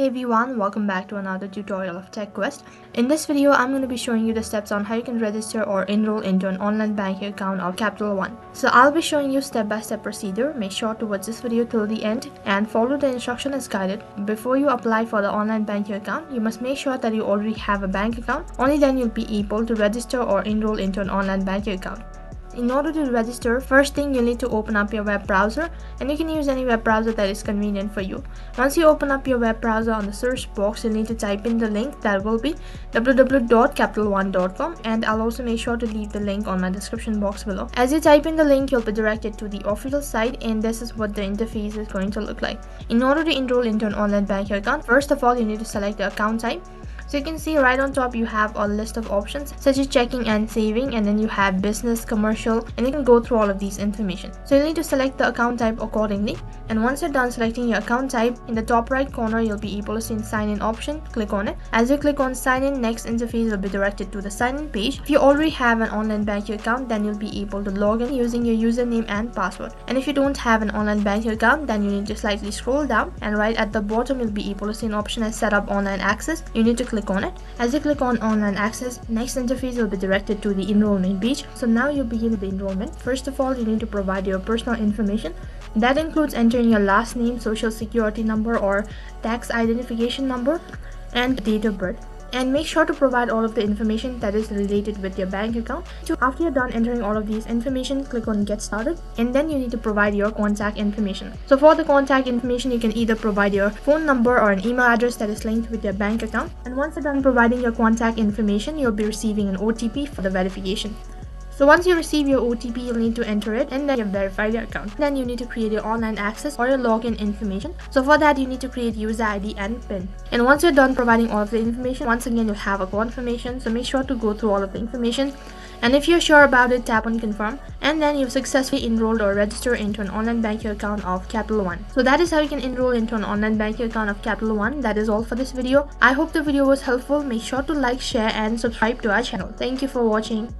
Hey everyone, welcome back to another tutorial of TechQuest. In this video, I'm going to be showing you the steps on how you can register or enroll into an online banking account of Capital One. So I'll be showing you step-by-step procedure. Make sure to watch this video till the end and follow the instruction as guided. Before you apply for the online banking account, you must make sure that you already have a bank account. Only then you'll be able to register or enroll into an online banking account. In order to register, first thing you'll need to open up your web browser, and you can use any web browser that is convenient for you. Once you open up your web browser, on the search box you'll need to type in the link that will be www.capitalone.com, and I'll also make sure to leave the link on my description box below. As you type in the link, you'll be directed to the official site, and this is what the interface is going to look like. In order to enroll into an online banking account, first of all you need to select the account type. So you can see right on top you have a list of options such as checking and saving, and then you have business, commercial, and you can go through all of these information. So you need to select the account type accordingly, and once you're done selecting your account type, in the top right corner you'll be able to see sign in option. Click on it. As you click on sign in, next interface will be directed to the sign in page. If you already have an online banking account, then you'll be able to log in using your username and password. And if you don't have an online banking account, then you need to slightly scroll down, and right at the bottom you'll be able to see an option as set up online access. You need to click on it. As you click on online access, next interface will be directed to the enrollment page. So now you'll begin with the enrollment. First of all, you need to provide your personal information. That includes entering your last name, social security number or tax identification number, and date of birth. And make sure to provide all of the information that is related with your bank account. After you're done entering all of these information, click on get started, and then you need to provide your contact information. So for the contact information, you can either provide your phone number or an email address that is linked with your bank account. And once you're done providing your contact information, you'll be receiving an OTP for the verification. So once you receive your OTP, you'll need to enter it, and then you've verified your account. Then you need to create your online access or your login information. So for that, you need to create user ID and PIN. And once you're done providing all of the information, once again you'll have a confirmation. So make sure to go through all of the information. And if you're sure about it, tap on confirm, and then you've successfully enrolled or registered into an online banking account of Capital One. So that is how you can enroll into an online banking account of Capital One. That is all for this video. I hope the video was helpful. Make sure to like, share, and subscribe to our channel. Thank you for watching.